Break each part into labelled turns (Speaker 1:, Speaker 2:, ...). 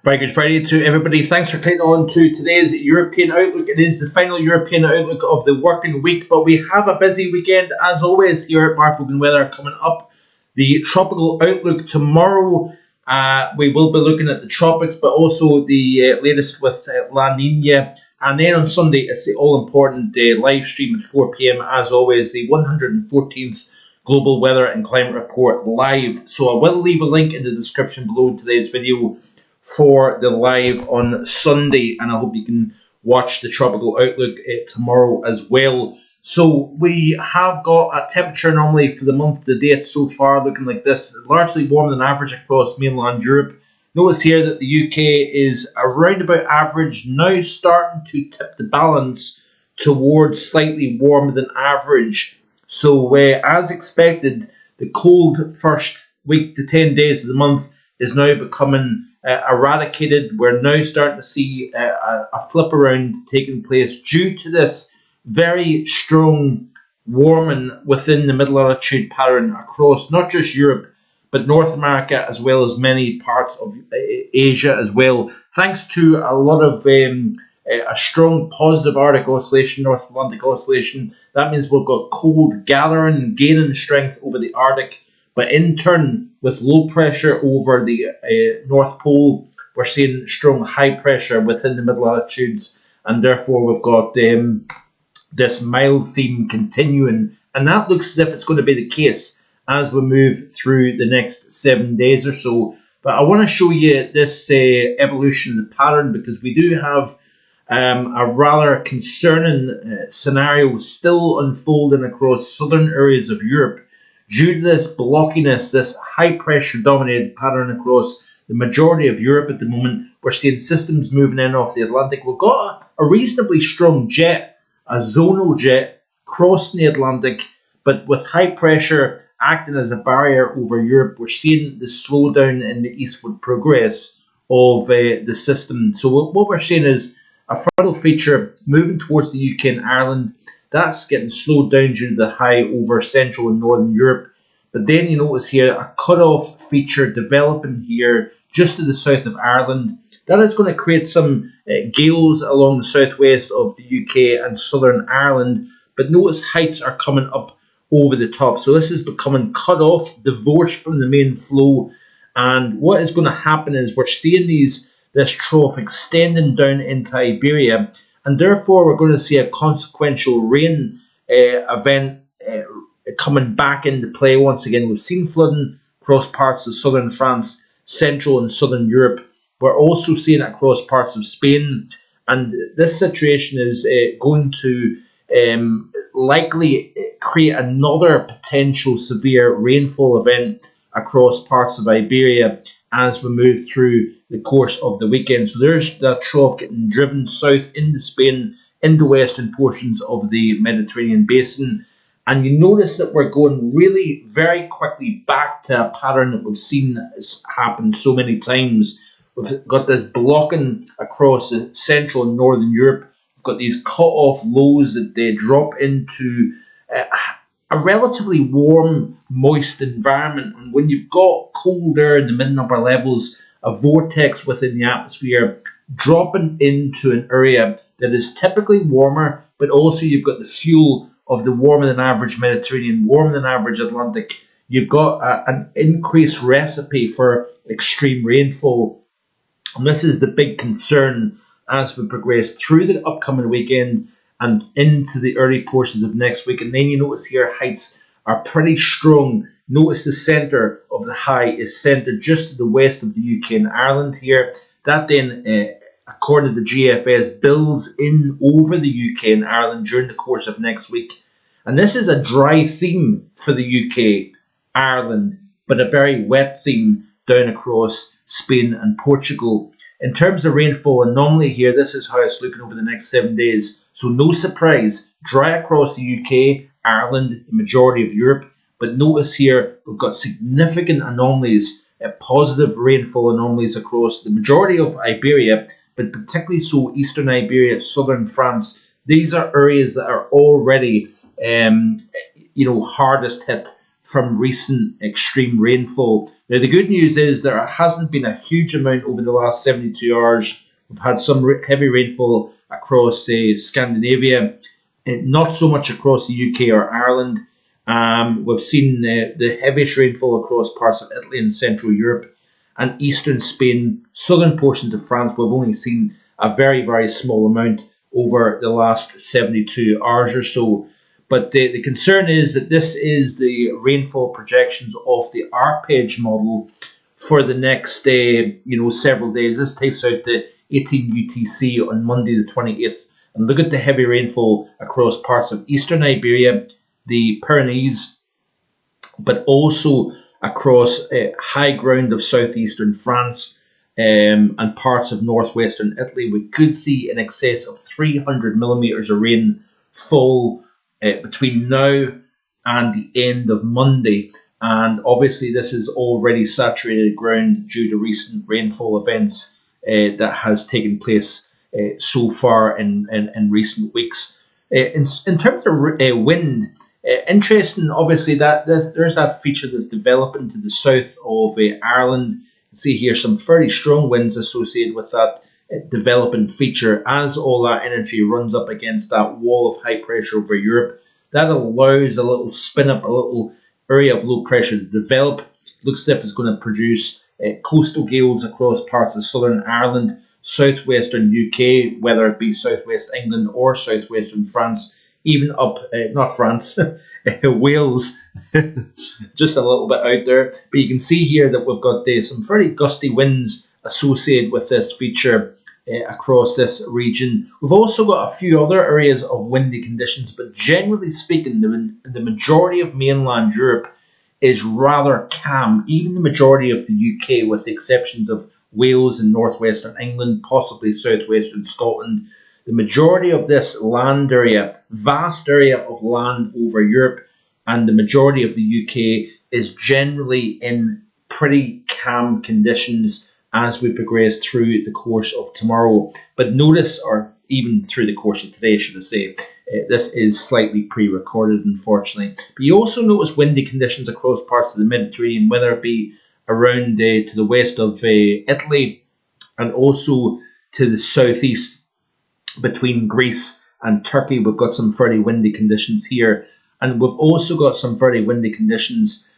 Speaker 1: Very good Friday to everybody. Thanks for clicking on to today's European Outlook. It is the final European Outlook of the working week, but we have a busy weekend as always here at Vogan Weather coming up. The tropical outlook tomorrow. We will be looking at the tropics, but also the latest with La Nina. And then on Sunday, it's the all-important live stream at 4 p.m. as always, the 114th Global Weather and Climate Report live. So I will leave a link in the description below today's video for the live on Sunday, and I hope you can watch the tropical outlook tomorrow as well. So we have got a temperature anomaly for the month to date so far looking like this, largely warmer than average across mainland Europe. Notice here that the UK is around about average, now starting to tip the balance towards slightly warmer than average. So as expected, the cold first week to 10 days of the month is now becoming eradicated. We're now starting to see a flip around taking place due to this very strong warming within the middle latitude pattern across not just Europe, but North America as well as many parts of Asia as well. Thanks to a lot of a strong positive Arctic oscillation, North Atlantic oscillation. That means we've got cold gathering and gaining strength over the Arctic. But in turn, with low pressure over the North Pole, we're seeing strong high pressure within the middle latitudes, and therefore we've got this mild theme continuing, and that looks as if it's going to be the case as we move through the next 7 days or so. But I want to show you this evolution of the pattern, because we do have a rather concerning scenario still unfolding across southern areas of Europe. Due to this blockiness, this high pressure dominated pattern across the majority of Europe at the moment, we're seeing systems moving in off the Atlantic. We've got a reasonably strong jet, a zonal jet, crossing the Atlantic, but with high pressure acting as a barrier over Europe, we're seeing the slowdown in the eastward progress of the system. So what we're seeing is a frontal feature moving towards the UK and Ireland. That's getting slowed down due to the high over Central and Northern Europe. But then you notice here a cut-off feature developing here just to the south of Ireland. That is going to create some gales along the southwest of the UK and southern Ireland. But notice heights are coming up over the top. So this is becoming cut off, divorced from the main flow. And what is going to happen is we're seeing this trough extending down into Iberia. And therefore, we're going to see a consequential rain event coming back into play once again. We've seen flooding across parts of southern France, central and southern Europe. We're also seeing it across parts of Spain. And this situation is going to likely create another potential severe rainfall event across parts of Iberia as we move through the course of the weekend. So there's that trough getting driven south into Spain, into western portions of the Mediterranean basin. And you notice that we're going really very quickly back to a pattern that we've seen happen so many times. We've got this blocking across central and northern Europe. We've got these cut-off lows that they drop into a relatively warm, moist environment. And when you've got cold air in the mid and upper levels, a vortex within the atmosphere dropping into an area that is typically warmer, but also you've got the fuel of the warmer than average Mediterranean, warmer than average Atlantic. You've got an increased recipe for extreme rainfall. And this is the big concern as we progress through the upcoming weekend and into the early portions of next week. And then you notice here heights are pretty strong. Notice the centre of the high is centred just to the west of the UK and Ireland here. That then, according to the GFS, builds in over the UK and Ireland during the course of next week. And this is a dry theme for the UK, Ireland, but a very wet theme down across Spain and Portugal. In terms of rainfall anomaly here, this is how it's looking over the next 7 days. So no surprise, dry across the UK, Ireland, the majority of Europe. But notice here, we've got significant anomalies, positive rainfall anomalies across the majority of Iberia, but particularly so eastern Iberia, southern France. These are areas that are already, hardest hit from recent extreme rainfall. Now, the good news is there hasn't been a huge amount over the last 72 hours. We've had some heavy rainfall across Scandinavia, not so much across the UK or Ireland. We've seen the heaviest rainfall across parts of Italy and Central Europe and eastern Spain, southern portions of France. We've only seen a very, very small amount over the last 72 hours or so. But the concern is that this is the rainfall projections of the ArcPage model for the next several days. This takes out to 18 UTC on Monday the 28th. And look at the heavy rainfall across parts of eastern Iberia, the Pyrenees, but also across high ground of southeastern France and parts of northwestern Italy. We could see in excess of 300 millimeters of rain fall between now and the end of Monday. And obviously this is already saturated ground due to recent rainfall events that has taken place so far in recent weeks. In terms of wind, interesting, obviously, that there's that feature that's developing to the south of Ireland. You can see here some fairly strong winds associated with that developing feature. As all that energy runs up against that wall of high pressure over Europe, that allows a little spin up, a little area of low pressure to develop. Looks as if it's going to produce coastal gales across parts of southern Ireland, southwestern UK, whether it be southwest England or southwestern France, even up, not France, Wales, just a little bit out there. But you can see here that we've got some very gusty winds associated with this feature across this region. We've also got a few other areas of windy conditions, but generally speaking, the majority of mainland Europe is rather calm. Even the majority of the UK, with the exceptions of Wales and northwestern England, possibly southwestern Scotland, the majority of this land area, vast area of land over Europe, and the majority of the UK is generally in pretty calm conditions as we progress through the course of tomorrow. But notice, or even through the course of today, should I say, this is slightly pre-recorded, unfortunately. But you also notice windy conditions across parts of the Mediterranean, whether it be around to the west of Italy and also to the southeast between Greece and Turkey. We've got some fairly windy conditions here. And we've also got some very windy conditions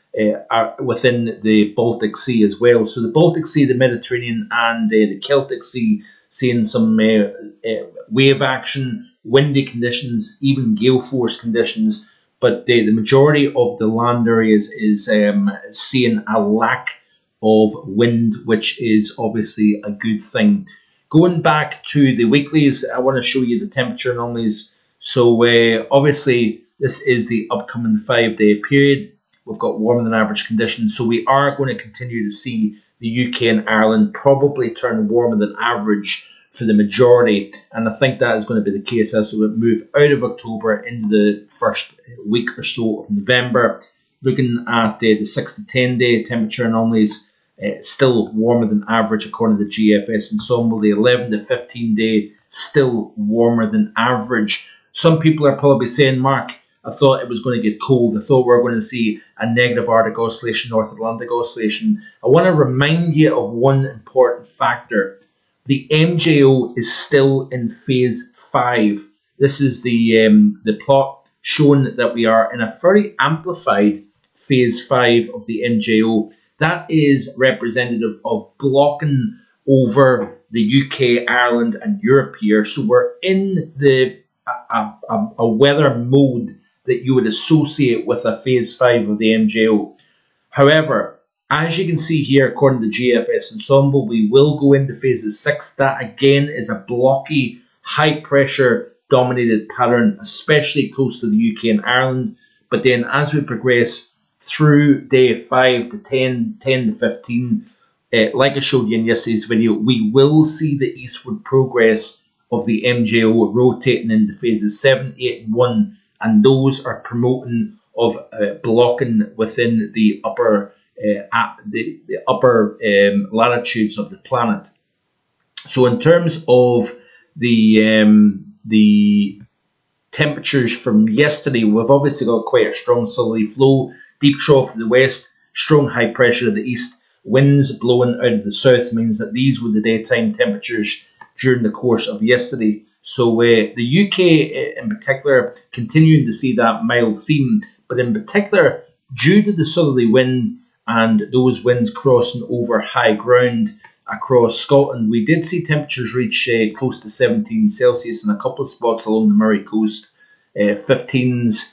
Speaker 1: within the Baltic Sea as well. So the Baltic Sea, the Mediterranean and the Celtic Sea, seeing some wave action, windy conditions, even gale force conditions. But the majority of the land areas is seeing a lack of wind, which is obviously a good thing. Going back to the weeklies, I want to show you the temperature anomalies. So obviously this is the upcoming 5-day period. We've got warmer than average conditions, so we are going to continue to see the UK and Ireland probably turn warmer than average for the majority, and I think that is going to be the case as we move out of October into the first week or so of November. Looking at the 6 to 10 day temperature anomalies, still warmer than average according to the GFS Ensemble. The 11 to 15 day still warmer than average. Some people are probably saying, Mark, I thought it was going to get cold. I thought we were going to see a negative Arctic oscillation, North Atlantic oscillation. I want to remind you of one important factor. The MJO is still in phase 5. This is the plot showing that we are in a very amplified phase 5 of the MJO. That is representative of blocking over the UK, Ireland and Europe here. So we're in a weather mode that you would associate with a phase 5 of the MJO. However, as you can see here, according to GFS Ensemble, we will go into phases 6. That again is a blocky, high pressure dominated pattern, especially close to the UK and Ireland. But then as we progress through day 5 to 10, 10 to 15, like I showed you in yesterday's video, we will see the eastward progress of the MJO rotating into phases 7, 8 and 1. And those are promoting of blocking within the upper latitudes of the planet. So in terms of the temperatures from yesterday, we've obviously got quite a strong southerly flow deep trough to the west, strong high pressure to the east, winds blowing out of the south means that these were the daytime temperatures during the course of yesterday. So the UK in particular continuing to see that mild theme, but in particular due to the southerly wind and those winds crossing over high ground across Scotland, we did see temperatures reach close to 17 Celsius in a couple of spots along the Murray coast, 15s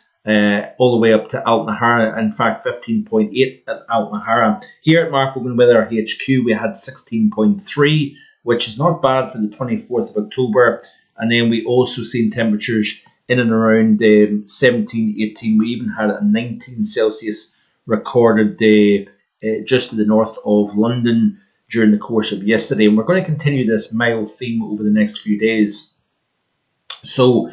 Speaker 1: all the way up to Altnahara. In fact, 15.8 at Altnahara. Here at Marfogan Weather HQ, we had 16.3, which is not bad for the 24th of October. And then we also seen temperatures in and around 17, 18. We even had a 19 Celsius recorded just to the north of London during the course of yesterday. And we're going to continue this mild theme over the next few days. So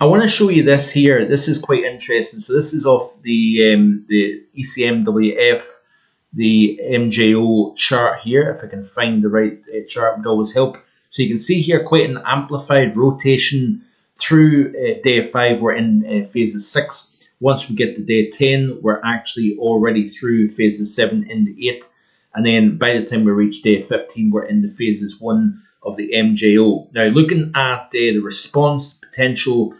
Speaker 1: I want to show you this here. This is quite interesting. So this is off the ECMWF, the MJO chart here. If I can find the right chart, would always help. So you can see here quite an amplified rotation through day 5. We're in phases 6. Once we get to day 10, we're actually already through phases 7 into 8. And then by the time we reach day 15, we're into phases 1 of the MJO. Now, looking at the response potential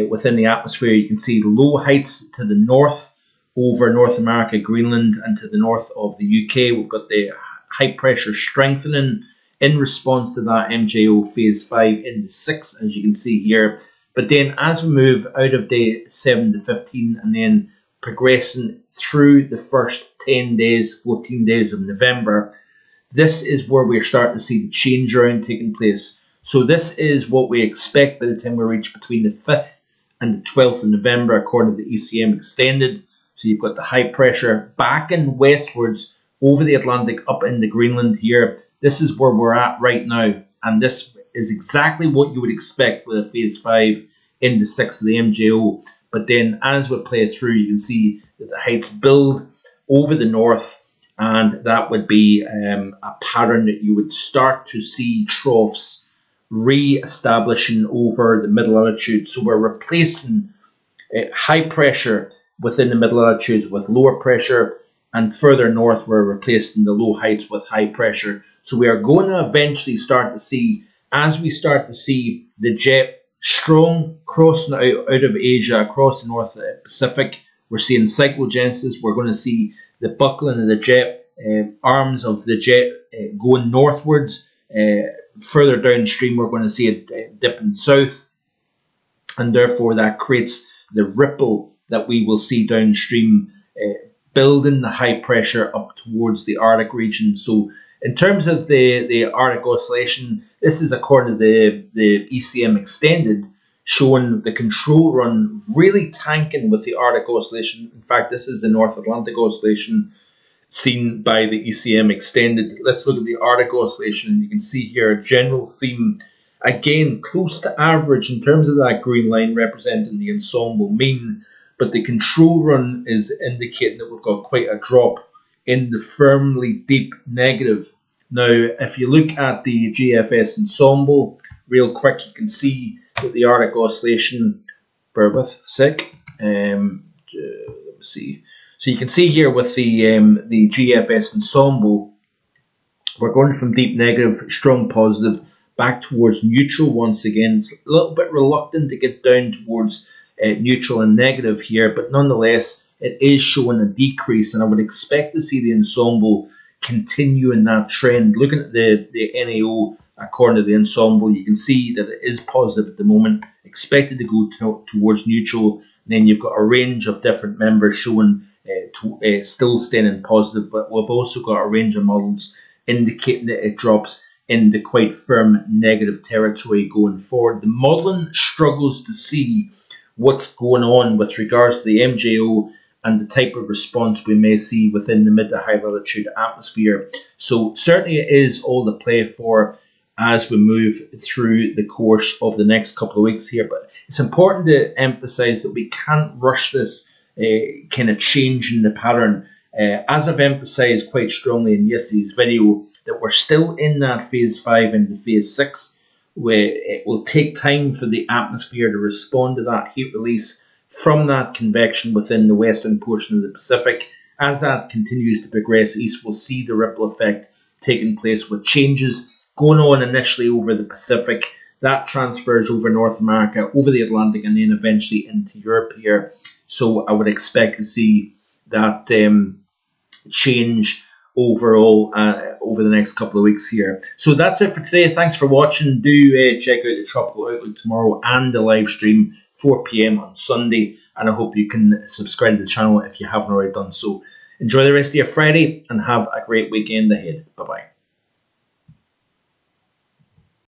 Speaker 1: within the atmosphere, you can see low heights to the north over North America, Greenland, and to the north of the UK. We've got the high pressure strengthening in response to that MJO phase 5 into 6, as you can see here. But then as we move out of day 7 to 15 and then progressing through the first 10 days, 14 days of November, this is where we're starting to see the change around taking place. So this is what we expect by the time we reach between the 5th and the 12th of November, according to the ECM Extended. So you've got the high pressure back and westwards over the Atlantic up into Greenland here. This is where we're at right now. And this is exactly what you would expect with a phase 5 into 6 of the MJO. But then as we play through, you can see that the heights build over the north, and that would be a pattern that you would start to see troughs re-establishing over the middle altitudes. So we're replacing high pressure within the middle altitudes with lower pressure, and further north we're replacing the low heights with high pressure. So we are going to eventually start to see, as we start to see the jet strong crossing out of Asia across the North Pacific, we're seeing cyclogenesis. We're going to see the buckling of the jet, arms of the jet going northwards. Further downstream, we're going to see it dipping south, and therefore that creates the ripple that we will see downstream, building the high pressure up towards the Arctic region. So in terms of the Arctic oscillation, this is according to the ECM Extended, showing the control run really tanking with the Arctic oscillation. In fact, this is the North Atlantic oscillation seen by the ECM Extended. Let's look at the Arctic oscillation, and you can see here a general theme, again close to average in terms of that green line representing the ensemble mean, but the control run is indicating that we've got quite a drop in the firmly deep negative. Now, if you look at the GFS ensemble real quick, you can see that the Arctic oscillation, bear with a sec, let me see. So you can see here with the GFS ensemble, we're going from deep negative, strong positive, back towards neutral once again. It's a little bit reluctant to get down towards neutral and negative here, but nonetheless, it is showing a decrease, and I would expect to see the ensemble continuing that trend. Looking at the NAO according to the ensemble, you can see that it is positive at the moment, expected to go towards neutral. And then you've got a range of different members showing still staying in positive, but we've also got a range of models indicating that it drops into quite firm negative territory going forward. The modelling struggles to see what's going on with regards to the MJO and the type of response we may see within the mid to high latitude atmosphere. So certainly it is all to play for as we move through the course of the next couple of weeks here. But it's important to emphasize that we can't rush this kind of change in the pattern. As I've emphasized quite strongly in yesterday's video, that we're still in that phase 5 into phase 6, where it will take time for the atmosphere to respond to that heat release from that convection within the western portion of the Pacific. As that continues to progress east, we'll see the ripple effect taking place with changes going on initially over the Pacific. That transfers over North America, over the Atlantic, and then eventually into Europe here. So I would expect to see that change overall over the next couple of weeks here. So that's it for today. Thanks for watching. Do check out the Tropical Outlook tomorrow and the live stream 4 p.m. on Sunday. And I hope you can subscribe to the channel if you haven't already done so. Enjoy the rest of your Friday and have a great weekend ahead. Bye-bye.